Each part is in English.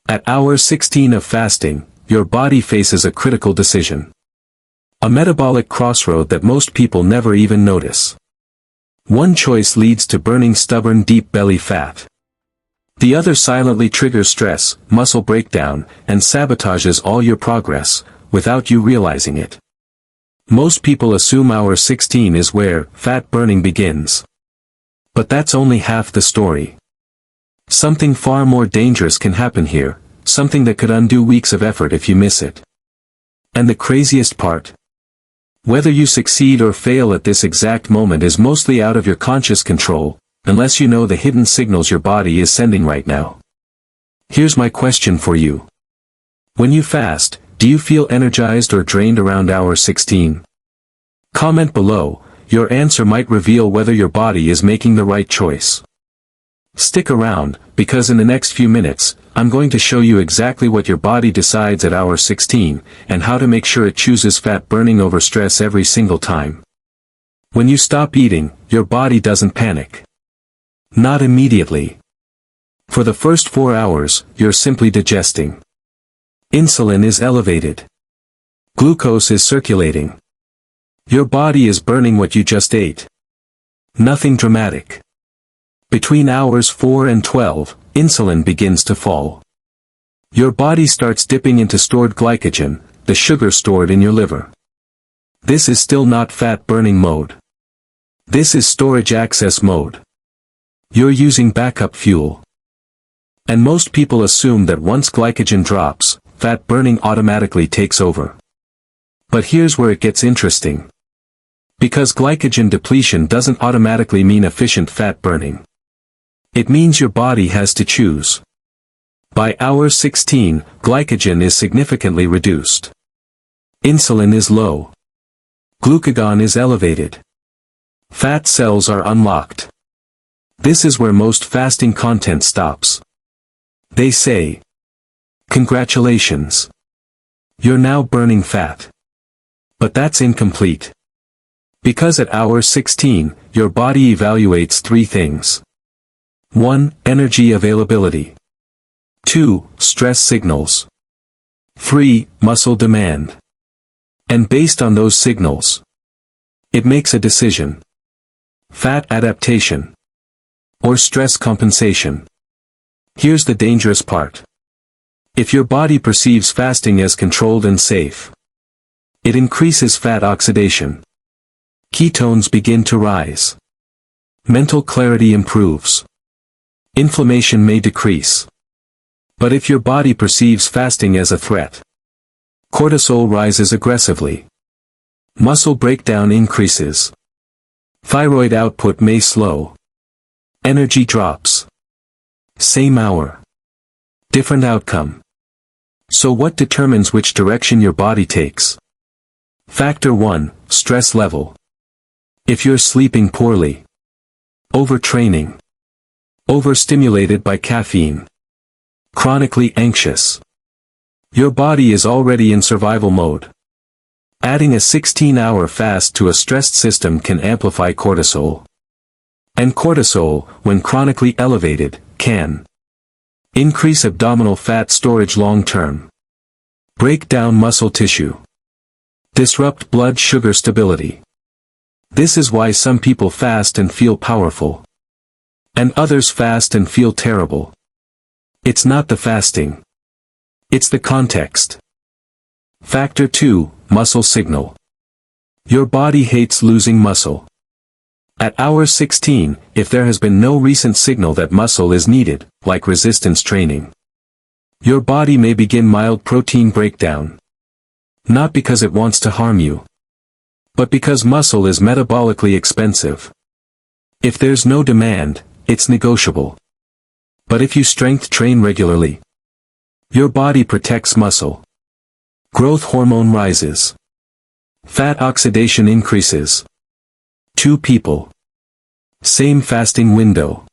At hour 16 of fasting, your body faces a critical decision. A metabolic crossroad that most people never even notice. One choice leads to burning stubborn deep belly fat. The other silently triggers stress, muscle breakdown, and sabotages all your progress, without you realizing it. Most people assume hour 16 is where fat burning begins. But that's only half the story. Something far more dangerous can happen here, something that could undo weeks of effort if you miss it. And the craziest part? Whether you succeed or fail at this exact moment is mostly out of your conscious control, unless you know the hidden signals your body is sending right now. Here's my question for you. When you fast, do you feel energized or drained around hour 16? Comment below, your answer might reveal whether your body is making the right choice. Stick around, because in the next few minutes, I'm going to show you exactly what your body decides at hour 16, and how to make sure it chooses fat burning over stress every single time. When you stop eating, your body doesn't panic. Not immediately. For the first 4 hours, you're simply digesting. Insulin is elevated. Glucose is circulating. Your body is burning what you just ate. Nothing dramatic. Between hours 4 and 12, insulin begins to fall. Your body starts dipping into stored glycogen, the sugar stored in your liver. This is still not fat burning mode. This is storage access mode. You're using backup fuel. And most people assume that once glycogen drops, fat burning automatically takes over. But here's where it gets interesting. Because glycogen depletion doesn't automatically mean efficient fat burning. It means your body has to choose. By hour 16, glycogen is significantly reduced. Insulin is low. Glucagon is elevated. Fat cells are unlocked. This is where most fasting content stops. They say, "Congratulations. You're now burning fat." But that's incomplete. Because at hour 16, your body evaluates 3 things. 1. Energy availability. 2. Stress signals. 3. Muscle demand. And based on those signals, it makes a decision. Fat adaptation. Or stress compensation. Here's the dangerous part. If your body perceives fasting as controlled and safe, it increases fat oxidation. Ketones begin to rise. Mental clarity improves. Inflammation may decrease. But if your body perceives fasting as a threat, cortisol rises aggressively. Muscle breakdown increases. Thyroid output may slow. Energy drops. Same hour. Different outcome. So what determines which direction your body takes? Factor 1, stress level. If you're sleeping poorly, overtraining, overstimulated by caffeine, chronically anxious, your body is already in survival mode. Adding a 16-hour fast to a stressed system can amplify cortisol. And cortisol, when chronically elevated, can increase abdominal fat storage long-term, break down muscle tissue, disrupt blood sugar stability. This is why some people fast and feel powerful, and others fast and feel terrible. It's not the fasting. It's the context. Factor 2, muscle signal. Your body hates losing muscle. At hour 16, if there has been no recent signal that muscle is needed, like resistance training, your body may begin mild protein breakdown. Not because it wants to harm you, but because muscle is metabolically expensive. If there's no demand, it's negotiable. But if you strength train regularly, your body protects muscle. Growth hormone rises. Fat oxidation increases. 2 people. Same fasting window.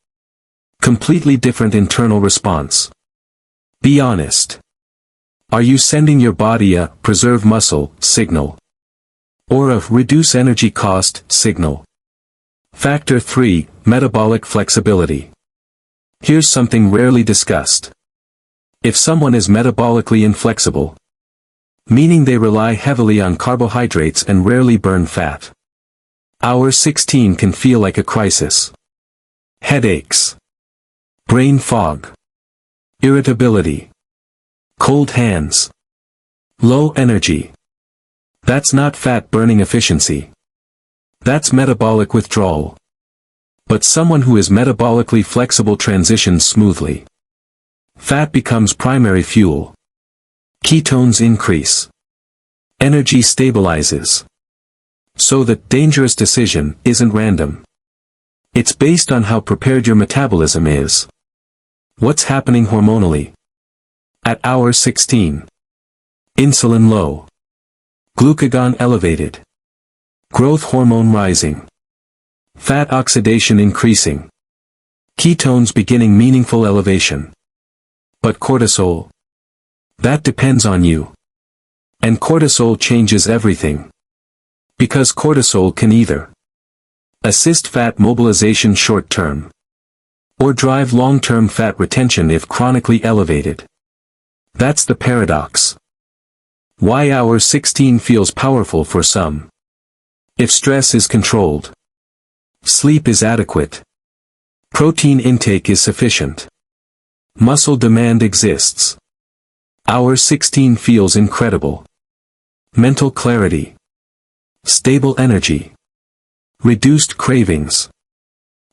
Completely different internal response. Be honest. Are you sending your body a preserve muscle signal? Or a reduce energy cost signal? Factor 3, metabolic flexibility. Here's something rarely discussed. If someone is metabolically inflexible, meaning they rely heavily on carbohydrates and rarely burn fat, hour 16 can feel like a crisis. Headaches, brain fog, irritability, cold hands, low energy. That's not fat-burning efficiency. That's metabolic withdrawal. But someone who is metabolically flexible transitions smoothly. Fat becomes primary fuel. Ketones increase. Energy stabilizes. So the dangerous decision isn't random. It's based on how prepared your metabolism is. What's happening hormonally? At hour 16. Insulin low. Glucagon elevated. Growth hormone rising. Fat oxidation increasing. Ketones beginning meaningful elevation. But cortisol? That depends on you. And cortisol changes everything. Because cortisol can either assist fat mobilization short-term, or drive long-term fat retention if chronically elevated. That's the paradox. Why hour 16 feels powerful for some. If stress is controlled, sleep is adequate, protein intake is sufficient, muscle demand exists, hour 16 feels incredible. Mental clarity, stable energy, reduced cravings,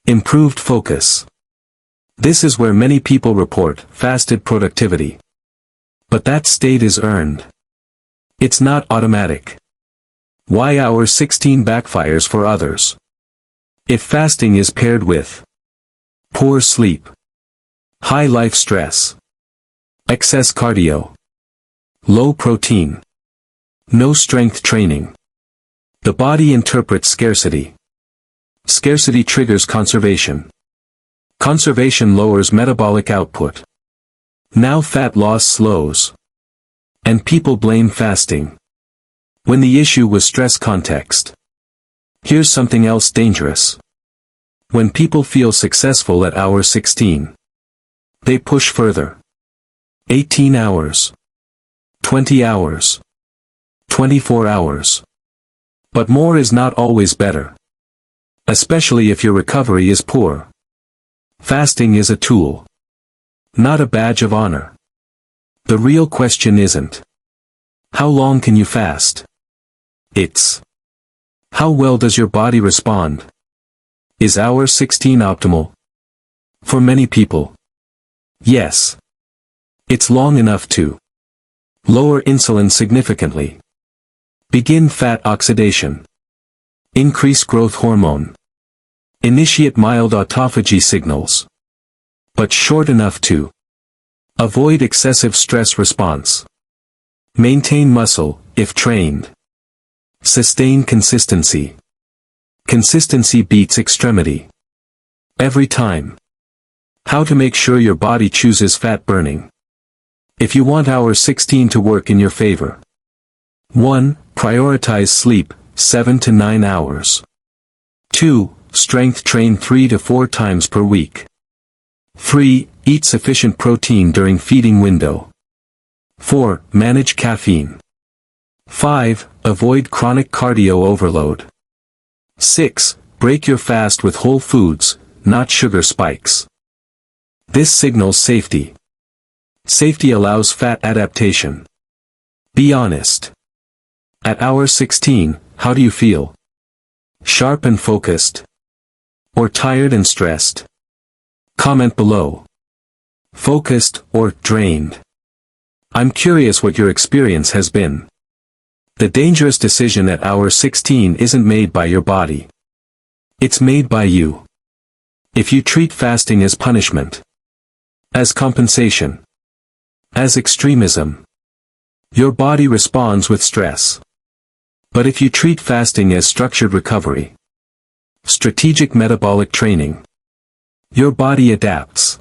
improved focus. This is where many people report fasted productivity. But that state is earned. It's not automatic. Why hour 16 backfires for others? If fasting is paired with poor sleep, high life stress, excess cardio, low protein, no strength training, the body interprets scarcity. Scarcity triggers conservation. Conservation lowers metabolic output. Now fat loss slows. And people blame fasting. When the issue was stress context. Here's something else dangerous. When people feel successful at hour 16, they push further. 18 hours. 20 hours. 24 hours. But more is not always better. Especially if your recovery is poor. Fasting is a tool. Not a badge of honor. The real question isn't how long can you fast? It's how well does your body respond? Is hour 16 optimal? For many people, yes. It's long enough to lower insulin significantly, begin fat oxidation, increase growth hormone, initiate mild autophagy signals, but short enough to avoid excessive stress response, maintain muscle, if trained, sustain consistency. Consistency beats extremity. Every time. How to make sure your body chooses fat burning. If you want hour 16 to work in your favor. 1. Prioritize sleep, 7 to 9 hours. 2. Strength train 3 to 4 times per week. 3. Eat sufficient protein during feeding window. 4. Manage caffeine. 5. Avoid chronic cardio overload. 6. Break your fast with whole foods, not sugar spikes. This signals safety. Safety allows fat adaptation. Be honest. At hour 16, how do you feel? Sharp and focused? Or tired and stressed? Comment below. Focused or drained? I'm curious what your experience has been. The dangerous decision at hour 16 isn't made by your body. It's made by you. If you treat fasting as punishment, as compensation, as extremism, your body responds with stress. But if you treat fasting as structured recovery, strategic metabolic training, your body adapts.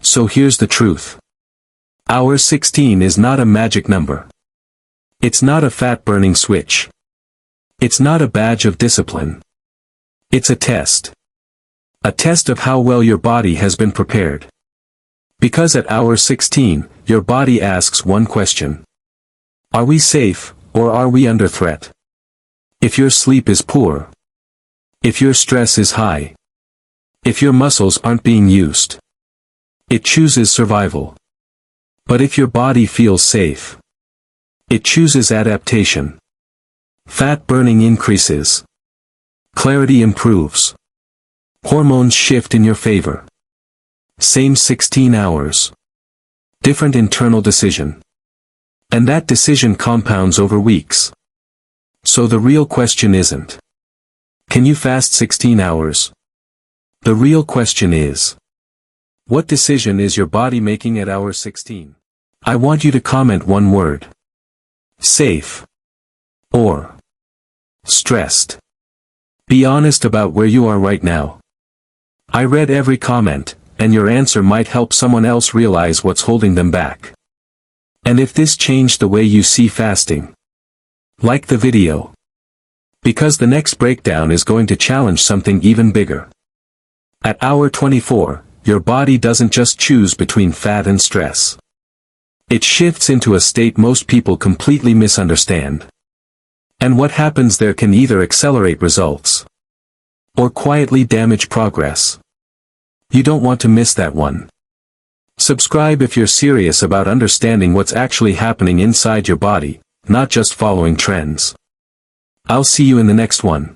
So here's the truth. Hour 16 is not a magic number. It's not a fat-burning switch. It's not a badge of discipline. It's a test. A test of how well your body has been prepared. Because at hour 16, your body asks one question. Are we safe, or are we under threat? If your sleep is poor. If your stress is high. If your muscles aren't being used. It chooses survival. But if your body feels safe. It chooses adaptation. Fat burning increases. Clarity improves. Hormones shift in your favor. Same 16 hours. Different internal decision. And that decision compounds over weeks. So the real question isn't, can you fast 16 hours? The real question is, what decision is your body making at hour 16? I want you to comment one word. Safe. Or stressed. Be honest about where you are right now. I read every comment, and your answer might help someone else realize what's holding them back. And if this changed the way you see fasting, like the video. Because the next breakdown is going to challenge something even bigger. At hour 24, your body doesn't just choose between fat and stress. It shifts into a state most people completely misunderstand. And what happens there can either accelerate results or quietly damage progress. You don't want to miss that one. Subscribe if you're serious about understanding what's actually happening inside your body, not just following trends. I'll see you in the next one.